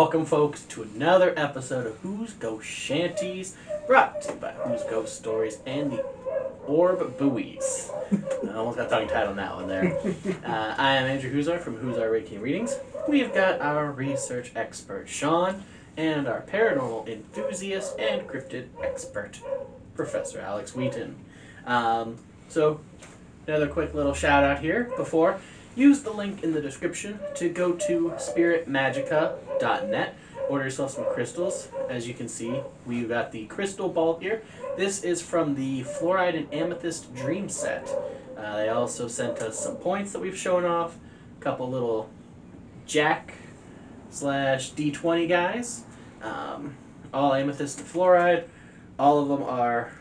welcome folks to another episode of Who's Ghost Shanties, brought to you by Who's Ghost Stories and the Orb Buoys. I almost got tongue tied on that one there. I am Andrew Huzar from Huzar Reiki Readings. We've got our research expert Sean and our paranormal enthusiast and cryptid expert Professor Alex Wheaton. So another quick little shout out here before. Use the link in the description to go to spiritmagica.net. Order yourself some crystals. As you can see, we've got the crystal ball here. This is from the Fluoride and Amethyst Dream Set. They also sent us some points that we've shown off. A couple little Jack/D20 guys. All amethyst and fluoride. All of them are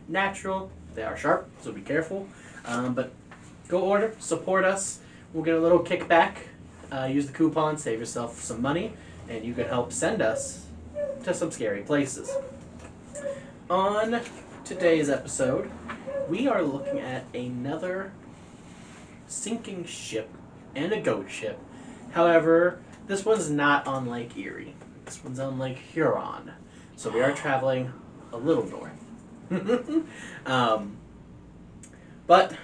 natural. They are sharp, so be careful. But go order, support us. We'll get a little kickback. Use the coupon, save yourself some money, and you can help send us to some scary places. On today's episode, we are looking at another sinking ship and a ghost ship. However, this one's not on Lake Erie. This one's on Lake Huron. So we are traveling a little north. But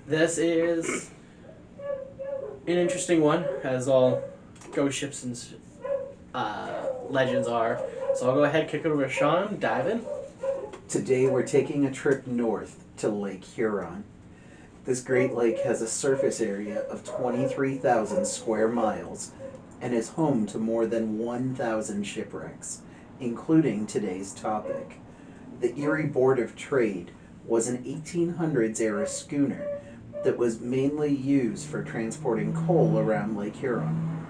this is an interesting one, as all ghost ships and legends are. So I'll go ahead and kick it over to Sean. Dive in. Today we're taking a trip north to Lake Huron. This great lake has a surface area of 23,000 square miles and is home to more than 1,000 shipwrecks, including today's topic. The Erie Board of Trade was an 1800s era schooner that was mainly used for transporting coal around Lake Huron.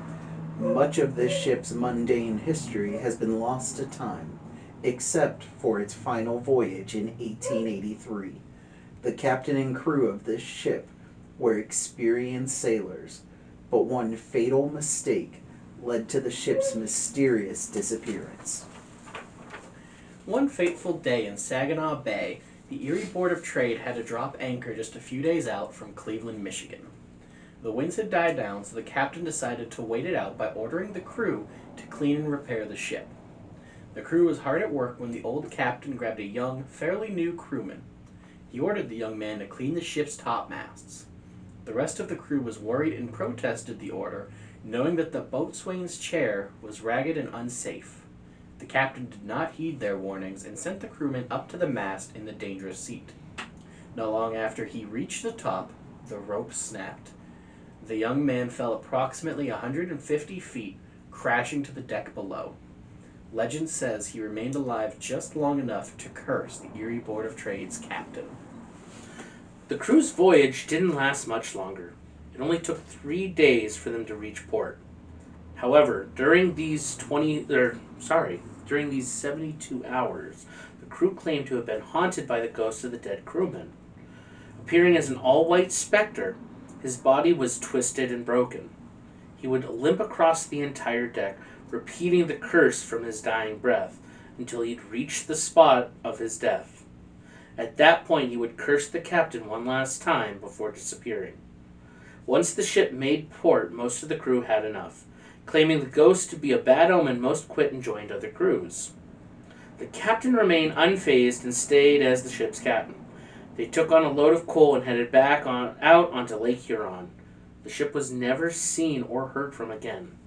Much of this ship's mundane history has been lost to time, except for its final voyage in 1883. The captain and crew of this ship were experienced sailors, but one fatal mistake led to the ship's mysterious disappearance. One fateful day in Saginaw Bay, the Erie Board of Trade had to drop anchor just a few days out from Cleveland, Michigan. The winds had died down, so the captain decided to wait it out by ordering the crew to clean and repair the ship. The crew was hard at work when the old captain grabbed a young, fairly new crewman. He ordered the young man to clean the ship's topmasts. The rest of the crew was worried and protested the order, knowing that the boatswain's chair was ragged and unsafe. The captain did not heed their warnings and sent the crewman up to the mast in the dangerous seat. Not long after he reached the top, the rope snapped. The young man fell approximately 150 feet, crashing to the deck below. Legend says he remained alive just long enough to curse the Erie Board of Trade's captain. The crew's voyage didn't last much longer. It only took 3 days for them to reach port. However, during these 72 hours, the crew claimed to have been haunted by the ghost of the dead crewman. Appearing as an all-white specter, his body was twisted and broken. He would limp across the entire deck, repeating the curse from his dying breath until he'd reached the spot of his death. At that point, he would curse the captain one last time before disappearing. Once the ship made port, most of the crew had enough. Claiming the ghost to be a bad omen, most quit and joined other crews. The captain remained unfazed and stayed as the ship's captain. They took on a load of coal and headed back out onto Lake Huron. The ship was never seen or heard from again.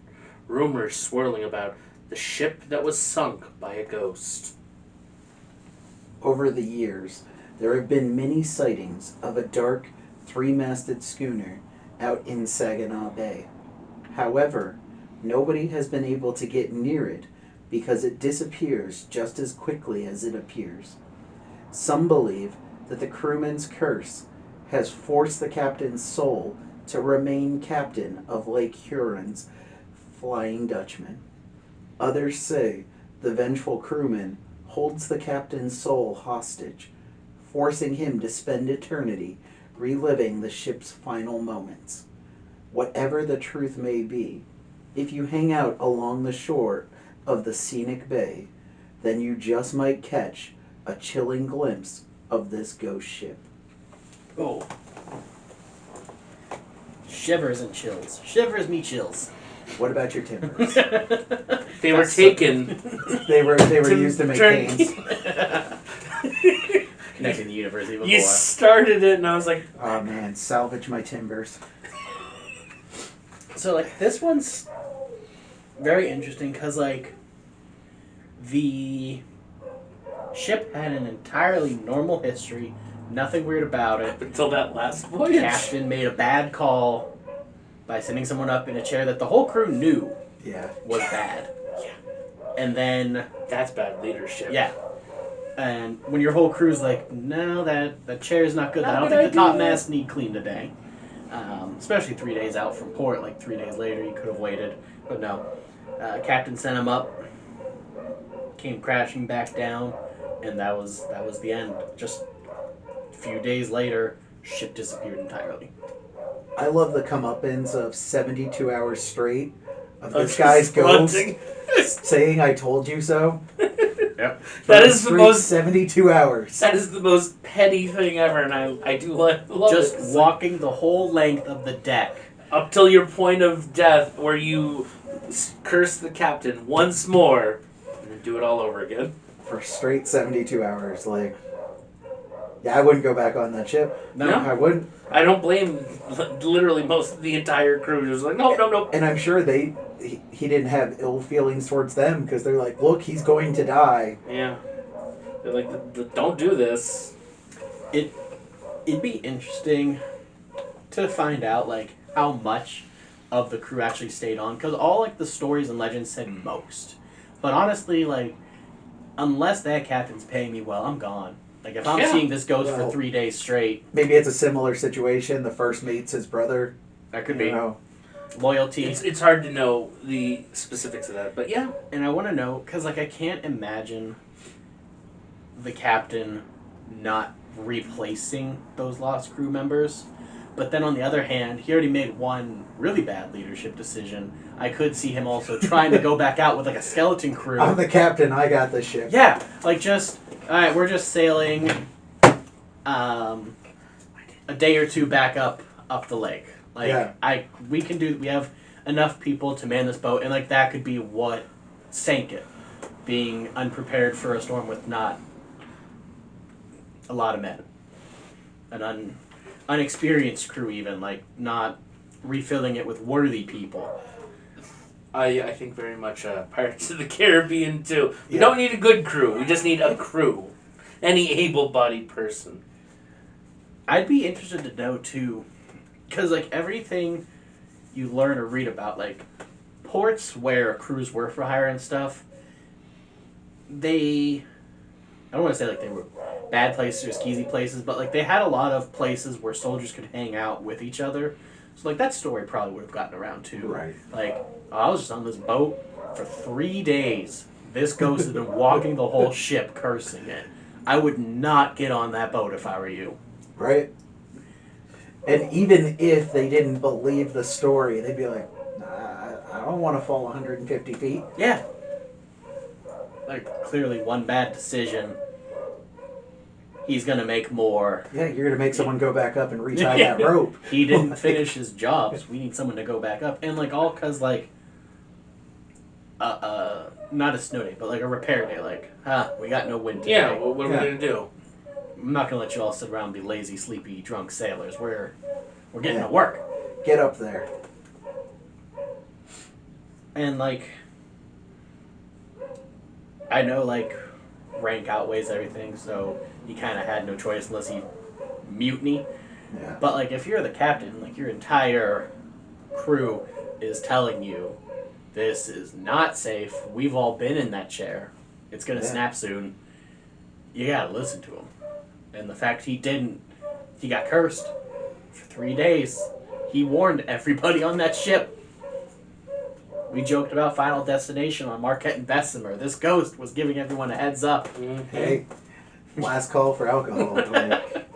Rumors swirling about the ship that was sunk by a ghost. Over the years, there have been many sightings of a dark, three-masted schooner out in Saginaw Bay. However, nobody has been able to get near it because it disappears just as quickly as it appears. Some believe that the crewman's curse has forced the captain's soul to remain captain of Lake Huron's Flying Dutchman. Others say the vengeful crewman holds the captain's soul hostage, forcing him to spend eternity reliving the ship's final moments. Whatever the truth may be, if you hang out along the shore of the scenic bay, then you just might catch a chilling glimpse of this ghost ship. Oh. Shivers and chills. Shivers me chills. What about your timbers? They were taken. They were used to make turn- canes. Connecting the universe even You more. started it, and I was like, Oh man, salvage my timbers. So, like, this one's very interesting because, like, the ship had an entirely normal history, nothing weird about it. up until that last voyage. Captain made a bad call by sending someone up in a chair that the whole crew knew Yeah. was bad. Yeah. And then, That's bad leadership. yeah. And when your whole crew's like, no, that chair's not good. Not I don't a good think the top idea." masts need clean today. Especially 3 days out from port, like 3 days later, you could have waited. But no. Captain sent him up, came crashing back down, and that was the end. Just a few days later, ship disappeared entirely. I love the comeuppance of 72 hours straight of Of this guy's just ghost grunting. saying "I told you so." Yep. That For is the straight most. 72 hours. That is the most petty thing ever, and I do love Just it. walking the whole length of the deck. Up till your point of death, where you curse the captain once more, and then do it all over again. For straight 72 hours. Like, yeah, I wouldn't go back on that ship. No. I wouldn't. I don't blame literally most of the entire crew. Just like, no. And I'm sure he didn't have ill feelings towards them because they're like, look, he's going to die. Yeah. They're like, don't do this. It'd be interesting to find out, like, how much of the crew actually stayed on. Because all, like, the stories and legends said most. But honestly, like, unless that captain's paying me well, I'm gone. Like, if I'm Yeah. seeing this ghost Well, for 3 days straight, Maybe it's a similar situation. The first mate's his brother. that could You be know. loyalty. It's hard to know the specifics of that, but yeah. And I want to know, because, like, I can't imagine the captain not replacing those lost crew members. But then on the other hand, he already made one really bad leadership decision. I could see him also trying to go back out with, like, a skeleton crew. I'm the captain. I got this ship. Yeah, like, just, alright, we're just sailing a day or two back up the lake. Like, Yeah. we have enough people to man this boat, and, like, that could be what sank it. Being unprepared for a storm with not a lot of men. An unexperienced crew even, like, not refilling it with worthy people. I think very much Pirates of the Caribbean too. We Yeah. don't need a good crew. We just need a crew. Any able-bodied person. I'd be interested to know, too, because, like, everything you learn or read about, like, ports where crews were for hire and stuff, I don't want to say, like, they were bad places or skeezy places, but, like, they had a lot of places where soldiers could hang out with each other. So, like, that story probably would have gotten around, too. Right. Like, I was just on this boat for 3 days. This ghost has been walking the whole ship, cursing it. I would not get on that boat if I were you. Right? And even if they didn't believe the story, they'd be like, nah, I don't want to fall 150 feet. Yeah. Like, clearly one bad decision. He's gonna make more. Yeah, you're going to make someone go back up and retie that rope. He didn't finish his job, so we need someone to go back up. And, like, all because, like, not a snow day, but, like, a repair day. Like, we got no wind today. Yeah, well, what are we going to do? I'm not gonna let you all sit around and be lazy, sleepy, drunk sailors. We're getting to work. Get up there. And, like, I know, like, rank outweighs everything, so he kind of had no choice unless he mutiny. Yeah. But, like, if you're the captain, like, your entire crew is telling you, this is not safe. We've all been in that chair. It's gonna snap soon. You gotta listen to him. And the fact he didn't, he got cursed for 3 days. He warned everybody on that ship. We joked about Final Destination on Marquette and Bessemer. This ghost was giving everyone a heads up. Mm-hmm. Hey, last call for alcohol. Like,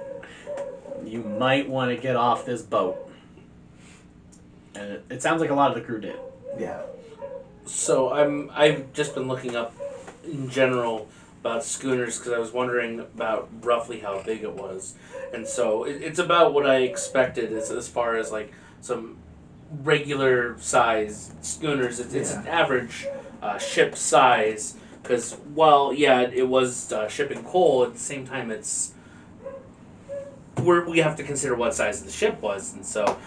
You might want to get off this boat. And it sounds like a lot of the crew did. yeah. So I've just been looking up in general about schooners because I was wondering about roughly how big it was, and so it's about what I expected as far as like some regular size schooners. It's an average ship size. Because, well, yeah, it was shipping coal. At the same time, we have to consider what size the ship was. And so,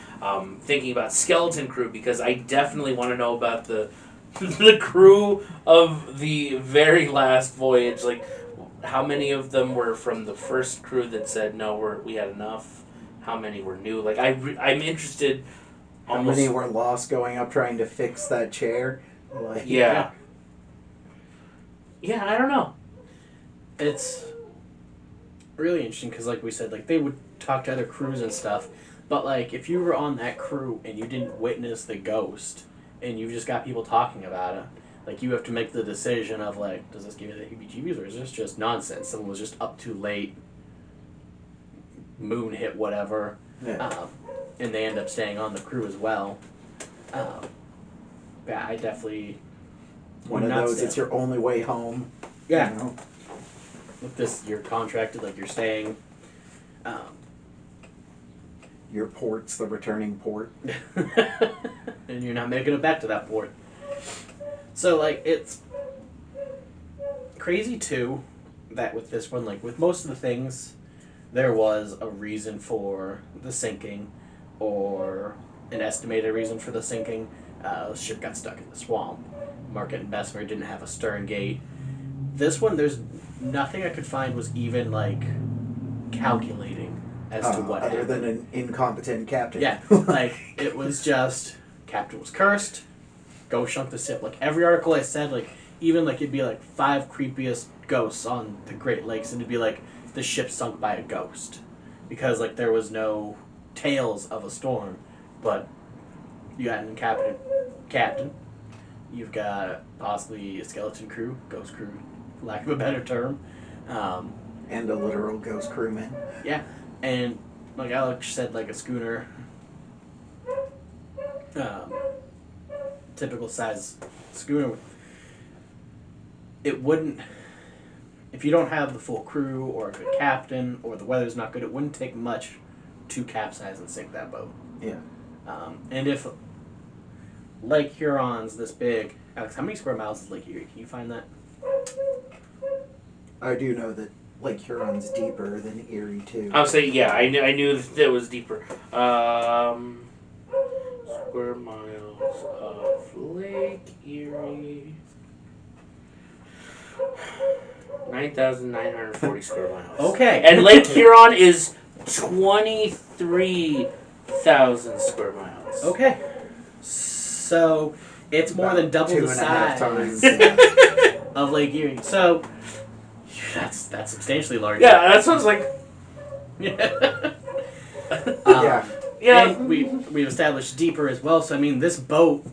thinking about skeleton crew, because I definitely want to know about the the crew of the very last voyage. Like, how many of them were from the first crew that said, no, we had enough? How many were new? Like, I'm interested. How many were lost going up trying to fix that chair? Like, Yeah. Yeah, I don't know. It's really interesting because, like we said, like they would talk to other crews and stuff. But like, if you were on that crew and you didn't witness the ghost, and you just got people talking about it, like you have to make the decision of like, does this give you the heebie-jeebies or is this just nonsense? Someone was just up too late, moon hit whatever, and they end up staying on the crew as well. Yeah, I definitely. One of those, it's your only way home. Yeah. You know? With this, you're contracted, like you're staying. Your port's the returning port. And you're not making it back to that port. So, like, it's crazy, too, that with this one, like, with most of the things, there was a reason for the sinking, or an estimated reason for the sinking. The ship got stuck in the swamp. Market and Bessemer didn't have a stern gate. This one, there's nothing I could find was even, like, calculating as to what other happened. than an incompetent captain. Yeah, like, it was just, captain was cursed, ghost sunk the ship. Like, every article I said, like, even, like, it'd be, like, 5 creepiest ghosts on the Great Lakes, and it'd be, like, the ship sunk by a ghost. Because, like, there was no tales of a storm, but you got an incompetent captain. You've got possibly a skeleton crew, ghost crew, for lack of a better term. And a literal ghost crewman. Yeah, and like Alex said, like a schooner, typical size schooner, it wouldn't, if you don't have the full crew or a good captain or the weather's not good, it wouldn't take much to capsize and sink that boat. Yeah. And if Lake Huron's this big, Alex, how many square miles is Lake Erie? Can you find that? I do know that Lake Huron's deeper than Erie, too. I'll say, yeah, I knew that it was deeper. Square miles of Lake Erie. 9,940 square miles. Okay. And Lake Huron is 23,000 square miles. Okay. So, it's more than double the 2.5 size times. of Lake Erie. So, that's substantially larger. Yeah, that sounds like... Yeah. Yeah. And we've established deeper as well. So, I mean, this boat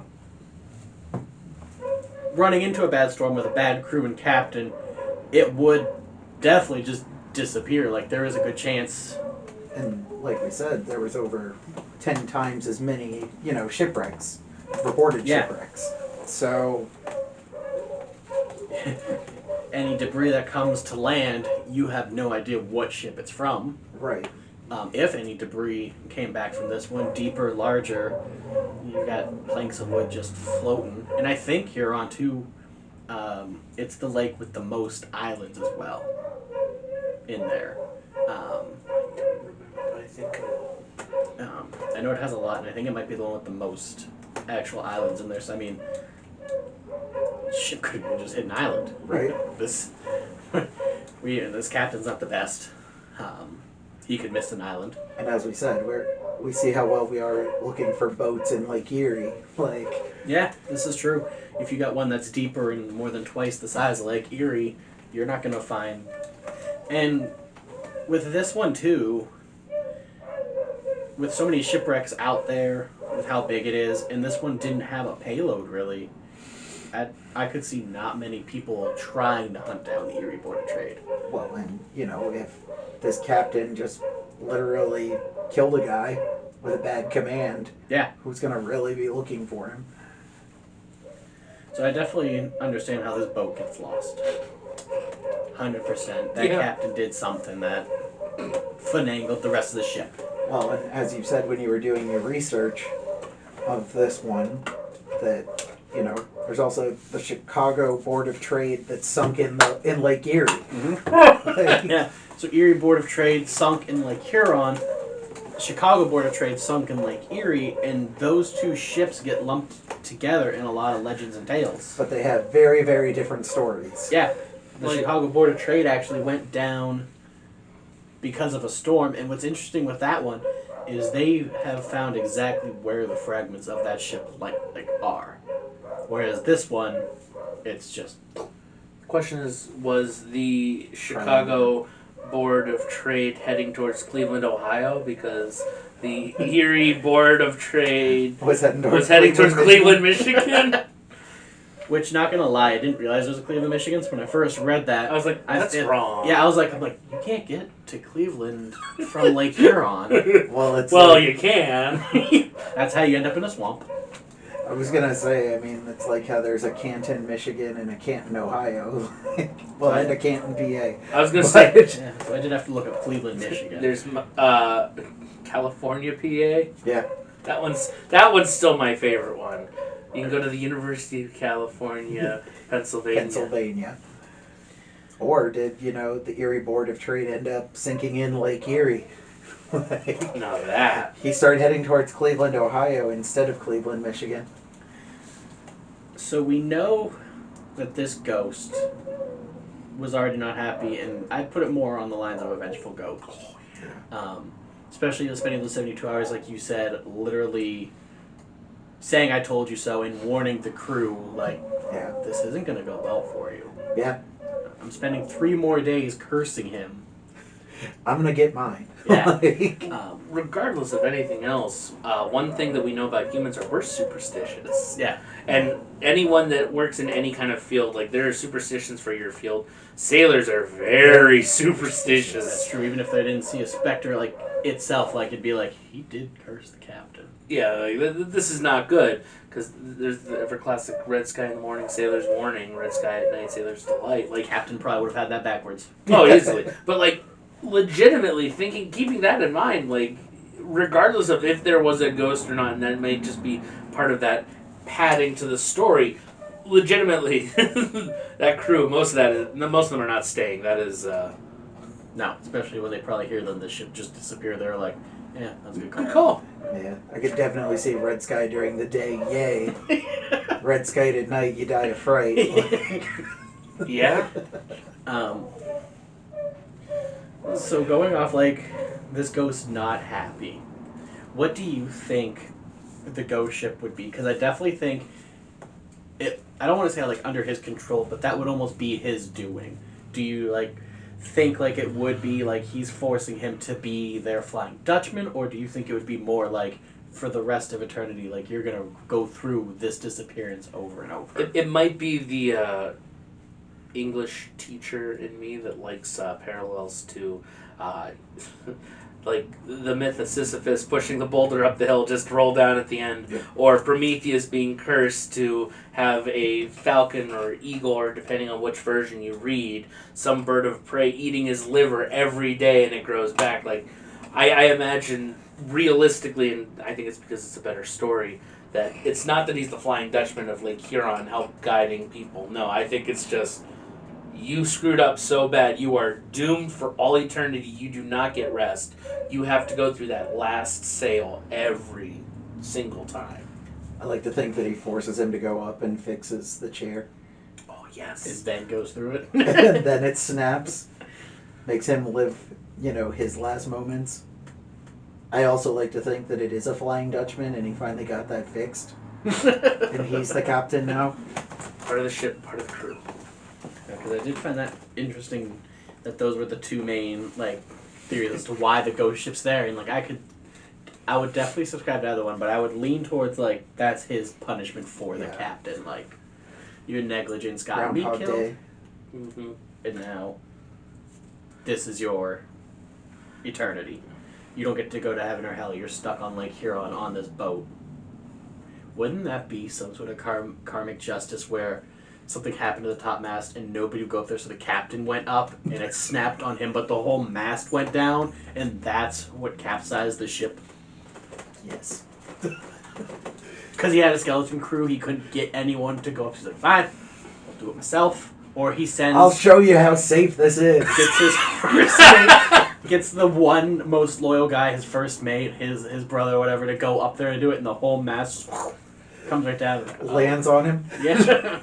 running into a bad storm with a bad crew and captain, it would definitely just disappear. Like, there is a good chance. And like we said, there was over 10 times as many, shipwrecks. Reported shipwrecks. So... Any debris that comes to land, you have no idea what ship it's from. Right. If any debris came back from this one, deeper, larger, you've got planks of wood just floating. And I think Huron, too, it's the lake with the most islands as well in there. I know it has a lot, and I think it might be the one with the most actual islands in there. So, I mean, ship could have just hit an island. Right. This captain's not the best. He could miss an island. And as we said, we see how well we are looking for boats in Lake Erie. Yeah, this is true. If you got one that's deeper and more than twice the size of Lake Erie, you're not going to find... And with this one, too, with so many shipwrecks out there, with how big it is, and this one didn't have a payload, really, I could see not many people trying to hunt down the Erie Board of Trade. Well, and, if this captain just literally killed a guy with a bad command, who's going to really be looking for him? So I definitely understand how this boat gets lost. 100%. That captain did something that finagled the rest of the ship. Well, and as you said when you were doing your research, of this one that, there's also the Chicago Board of Trade that sunk in Lake Erie. Mm-hmm. Yeah. So Erie Board of Trade sunk in Lake Huron. Chicago Board of Trade sunk in Lake Erie, and those two ships get lumped together in a lot of legends and tales. But they have very, very different stories. Yeah. The Chicago Board of Trade actually went down because of a storm, and what's interesting with that one is they have found exactly where the fragments of that ship are. Whereas this one, it's just... The question is, was the Chicago Board of Trade heading towards Cleveland, Ohio? Because the Erie Board of Trade was heading towards Cleveland, Michigan. Which, not gonna lie, I didn't realize there was a Cleveland, Michigan. So when I first read that, I was like, that's wrong. Yeah, I'm like, you can't get to Cleveland from Lake Huron. Well, you can. That's how you end up in a swamp. I was gonna say, it's like how there's a Canton, Michigan, and a Canton, Ohio. And a Canton, PA. I was gonna say, yeah, so I did have to look up Cleveland, Michigan. There's California, PA. Yeah, that one's still my favorite one. You can go to the University of California, Pennsylvania. Or did, the Erie Board of Trade end up sinking in Lake Erie? Now that. He started heading towards Cleveland, Ohio instead of Cleveland, Michigan. So we know that this ghost was already not happy, and I'd put it more on the lines of a vengeful ghost. Oh, yeah. Especially spending those 72 hours, like you said, literally saying I told you so and warning the crew, this isn't going to go well for you. Yeah. I'm spending 3 more days cursing him. I'm going to get mine. Yeah. Regardless of anything else, one thing that we know about humans are we're superstitious. Yeah. And anyone that works in any kind of field, there are superstitions for your field. Sailors are very superstitious. That's true. Even if they didn't see a specter itself, it'd be he did curse the captain. Yeah, this is not good, because there's the ever classic red sky in the morning, sailor's warning, red sky at night, sailor's delight. Captain probably would have had that backwards. Oh, easily. But legitimately keeping that in mind, regardless of if there was a ghost or not, and that may just be part of that padding to the story, legitimately, that crew, most of them are not staying. That is... No, especially when they probably hear the ship just disappear. They're like, yeah, that's a good call. Good call. Yeah, I could definitely see red sky during the day, yay. Red sky at night, you die of fright. Yeah. So going off this ghost not happy, what do you think the ghost ship would be? Because I definitely think I don't want to say under his control, but that would almost be his doing. Do you think it would be he's forcing him to be their Flying Dutchman, or do you think it would be more for the rest of eternity, you're gonna go through this disappearance over and over? It might be the English teacher in me that likes parallels to the myth of Sisyphus pushing the boulder up the hill just to roll down at the end, or Prometheus being cursed to have a falcon or eagle, or depending on which version you read, some bird of prey eating his liver every day and it grows back. I imagine realistically, and I think it's because it's a better story, that it's not that he's the Flying Dutchman of Lake Huron help guiding people. No, I think it's just you screwed up so bad, you are doomed for all eternity. You do not get rest. You have to go through that last sail every single time. I like to think that he forces him to go up and fixes the chair. Oh, yes. His bed goes through it. Then it snaps. Makes him live, his last moments. I also like to think that it is a Flying Dutchman and he finally got that fixed. And he's the captain now. Part of the ship, part of the crew. Because I did find that interesting that those were the two main theories as to why the ghost ship's there, and I would definitely subscribe to either one, but I would lean towards that's his punishment for the captain, your negligence got me killed, Day. Mm-hmm. And now this is your eternity. You don't get to go to heaven or hell. You're stuck on Lake Huron on this boat. Wouldn't that be some sort of karmic justice where something happened to the top mast and nobody would go up there, so the captain went up and it snapped on him, but the whole mast went down, and that's what capsized the ship? Yes. because he had a skeleton crew, he couldn't get anyone to go up. He's like, fine, I'll do it myself. Or he sends... I'll show you how safe this is. Gets his first mate, gets the one most loyal guy, his first mate, his brother or whatever, to go up there and do it, and the whole mess comes right down. Lands on him. Yeah.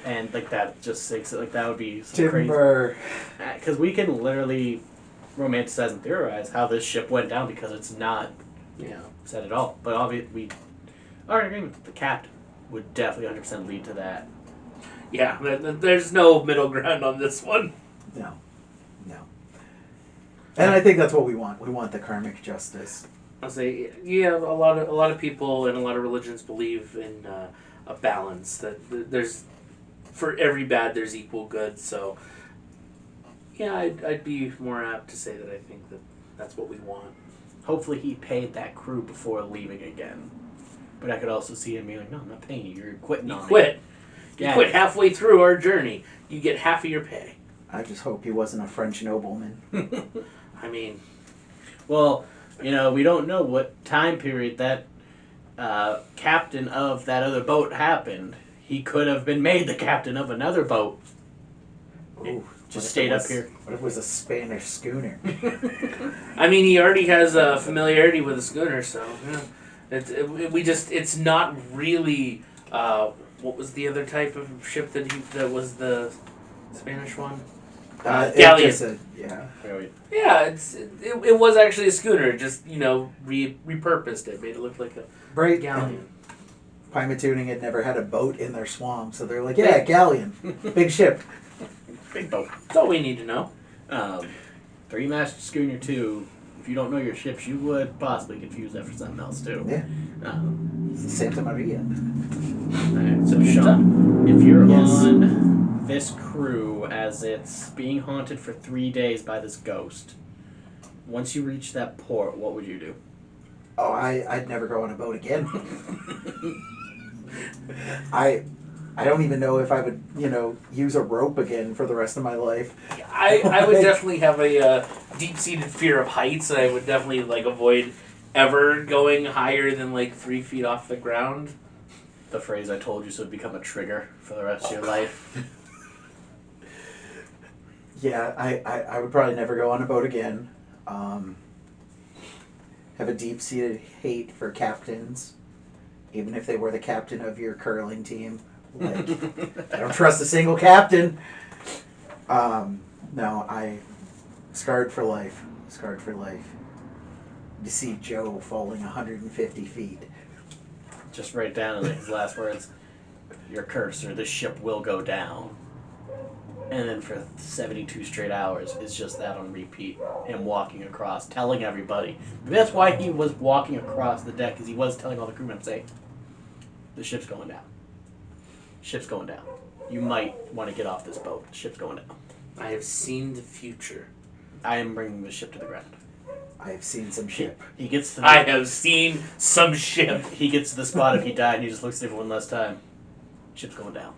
And like that just sinks it. Like that would be some Timber. crazy. Because we can literally romanticize and theorize how this ship went down because it's not said at all. But obviously, our agreement with the captain would definitely 100% lead to that. Yeah, there's no middle ground on this one. No. And I think that's what we want. We want the karmic justice. I'll say, yeah, a lot of people and a lot of religions believe in a balance, that there's, for every bad there's equal good. So yeah, I'd be more apt to say that I think that's what we want. Hopefully he paid that crew before leaving again. But I could also see him being like, no, I'm not paying you. You're quitting on me. You quit halfway through our journey. You get half of your pay. I just hope he wasn't a French nobleman. I mean... Well, we don't know what time period that captain of that other boat happened. He could have been made the captain of another boat. Ooh, just stayed up here. What if it was a Spanish schooner? I mean, he already has a familiarity with a schooner, so... Yeah. It's not really... what was the other type of ship that was the Spanish one? Galleon. Yeah, it was actually a schooner. Just repurposed it, made it look like a galleon. Pymatuning had never had a boat in their swamp, so they're like, yeah, galleon, big ship, big boat. That's all we need to know. 3-mast schooner 2. If you don't know your ships, you would possibly confuse that for something else too. Yeah. Santa Maria. Alright, so Sean, if you're on this crew as it's being haunted for 3 days by this ghost, once you reach that port, what would you do? Oh, I'd never go on a boat again. I don't even know if I would, use a rope again for the rest of my life. I would definitely have a deep-seated fear of heights. I would definitely avoid ever going higher than 3 feet off the ground. The phrase I told you so would become a trigger for the rest of your life. Yeah, I would probably never go on a boat again. Have a deep-seated hate for captains, even if they were the captain of your curling team. I don't trust a single captain. No, scarred for life. You see Joe falling 150 feet. Just write down his last words. Your curse, or this ship will go down. And then for 72 straight hours, it's just that on repeat. Him walking across, telling everybody. Maybe that's why he was walking across the deck, because he was telling all the crew members, hey, the ship's going down. Ship's going down. You might want to get off this boat. The ship's going down. I have seen the future. I am bringing the ship to the ground. I have seen some ship. He gets to I have seen some ship. He gets to the spot if he died and he just looks at everyone last time. Ship's going down.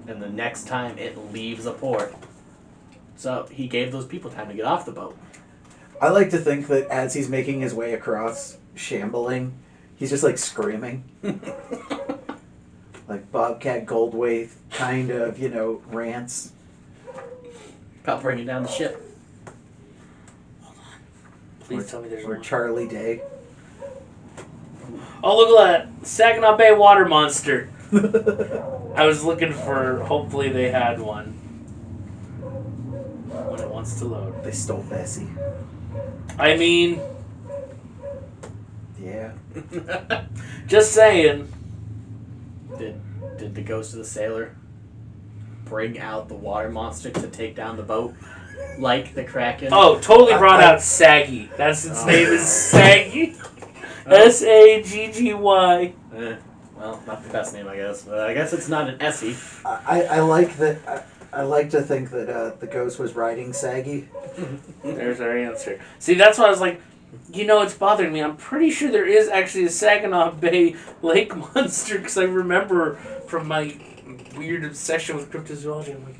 And the next time it leaves a port. So he gave those people time to get off the boat. I like to think that as he's making his way across, shambling, he's just screaming. Like Bobcat Goldthwait kind of, rants. About bringing down the ship. Hold on. Please tell me there's Or one. Charlie Day. Oh, look at that. Saginaw Bay water monster. I was looking for, hopefully they had one. When it wants to load. They stole Bessie. I mean... Yeah. Just saying. Did the ghost of the sailor bring out the water monster to take down the boat? Like the Kraken? Oh, totally brought out Saggy. That's its name is Saggy. Saggy. Well, not the best name, I guess. But I guess it's not an Essie. I like that. I like to think that the ghost was riding Saggy. There's our answer. See, that's why I was like, it's bothering me. I'm pretty sure there is actually a Saginaw Bay lake monster, because I remember from my weird obsession with cryptozoology, I'm like,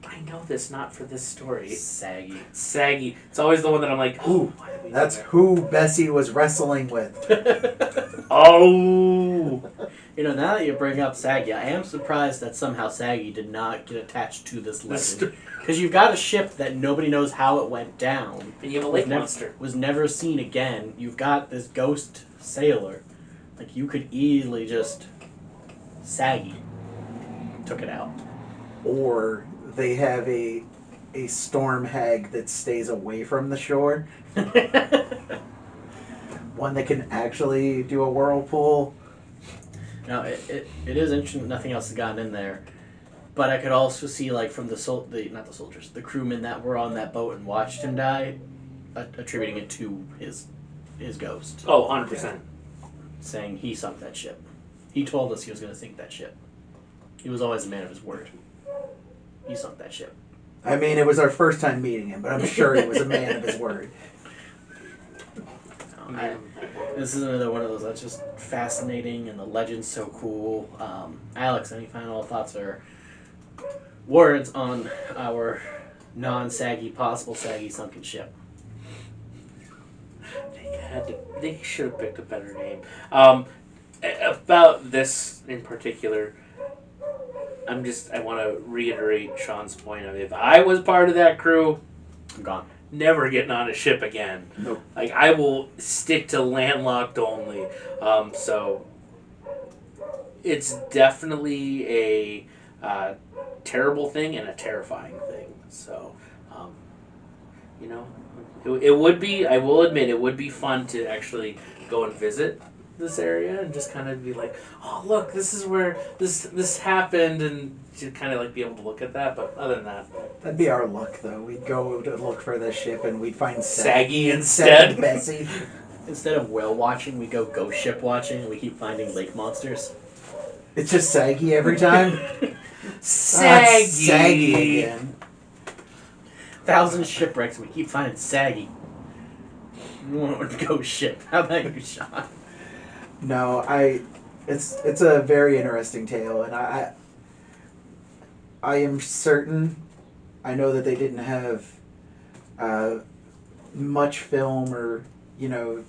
I know this, not for this story. Saggy. Saggy. It's always the one that I'm like, ooh, why did we do That's that? who Bessie was wrestling with. Oh! You know, now that you bring up Saggy, I am surprised that somehow Saggy did not get attached to this legend. Because you've got a ship that nobody knows how it went down. And you have a lake monster. Was never seen again. You've got this ghost sailor. Like, you could easily just... Saggy took it out. Or they have a storm hag that stays away from the shore. One that can actually do a whirlpool. Now, it is interesting nothing else has gotten in there. But I could also see, like, from the crewmen that were on that boat and watched him die, attributing it to his ghost. Oh, 100%. Saying he sunk that ship. He told us he was going to sink that ship. He was always a man of his word. He sunk that ship. I mean, it was our first time meeting him, but I'm sure he was a man of his word. This is another one of those that's just fascinating, and the legend's so cool. Alex, any final thoughts or words on our non-saggy, possible saggy sunken ship? They should have picked a better name. About this in particular, I want to reiterate Sean's point of if I was part of that crew, I'm gone. Never getting on a ship again. Nope. Like, I will stick to landlocked only. So it's definitely a terrible thing and a terrifying thing. So, you know, it would be, I will admit, it would be fun to actually go and visit this area and just kind of be like, oh, look, this is where this happened, and to kind of like be able to look at that. But other than that, That'd be our luck, though. We'd go to look for this ship and we'd find Saggy instead. Bessie. Instead of whale watching, we go ghost ship watching, and we keep finding lake monsters. It's just Saggy every time. Saggy. Saggy again. 1,000 shipwrecks, and we keep finding Saggy. You want to ghost ship? How about you, Sean? No, it's a very interesting tale, and I am certain. I know that they didn't have much film or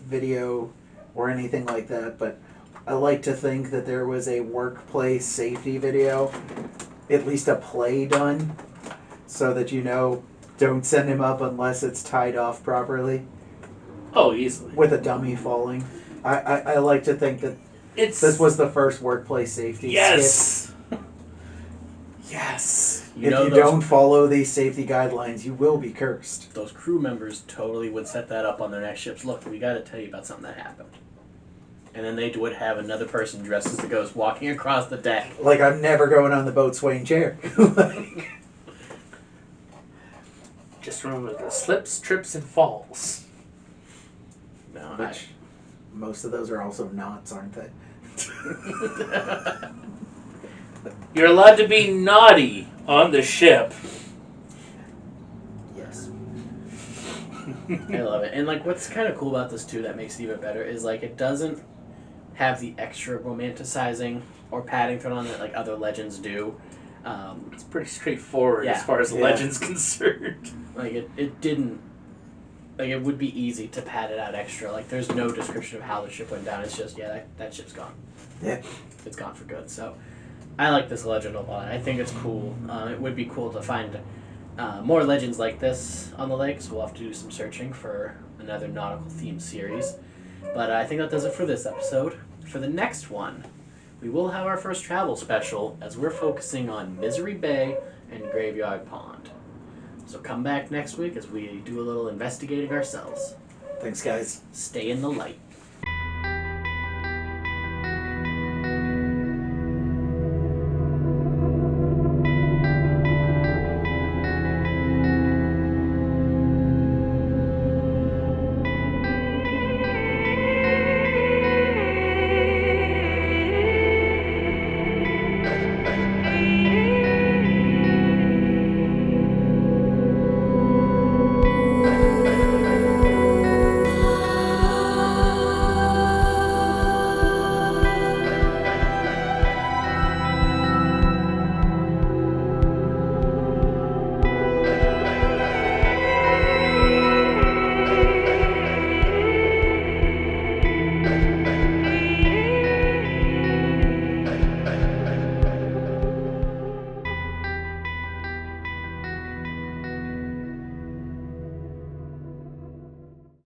video or anything like that, but I like to think that there was a workplace safety video, at least a play done, so that don't send him up unless it's tied off properly. Oh, easily. With a dummy falling. I like to think that this was the first workplace safety skit. Yes. If you don't follow these safety guidelines, you will be cursed. Those crew members totally would set that up on their next ships. Look, we got to tell you about something that happened. And then they would have another person dressed as the ghost walking across the deck. Like, I'm never going on the boatswain chair. Just remember the slips, trips, and falls. No, Which, most of those are also knots, aren't they? You're allowed to be naughty on the ship. Yes. I love it. And, like, what's kind of cool about this, too, that makes it even better, is, like, it doesn't have the extra romanticizing or padding thrown on it like other legends do. It's pretty straightforward as far as legend's concerned. Like, it didn't... Like, it would be easy to pad it out extra. Like, there's no description of how the ship went down. It's just, that ship's gone. Yeah. It's gone for good. So, I like this legend a lot. I think it's cool. It would be cool to find more legends like this on the lake, so we'll have to do some searching for another nautical themed series. But I think that does it for this episode. For the next one, we will have our first travel special as we're focusing on Misery Bay and Graveyard Pond. So come back next week as we do a little investigating ourselves. Thanks, guys. Stay in the light.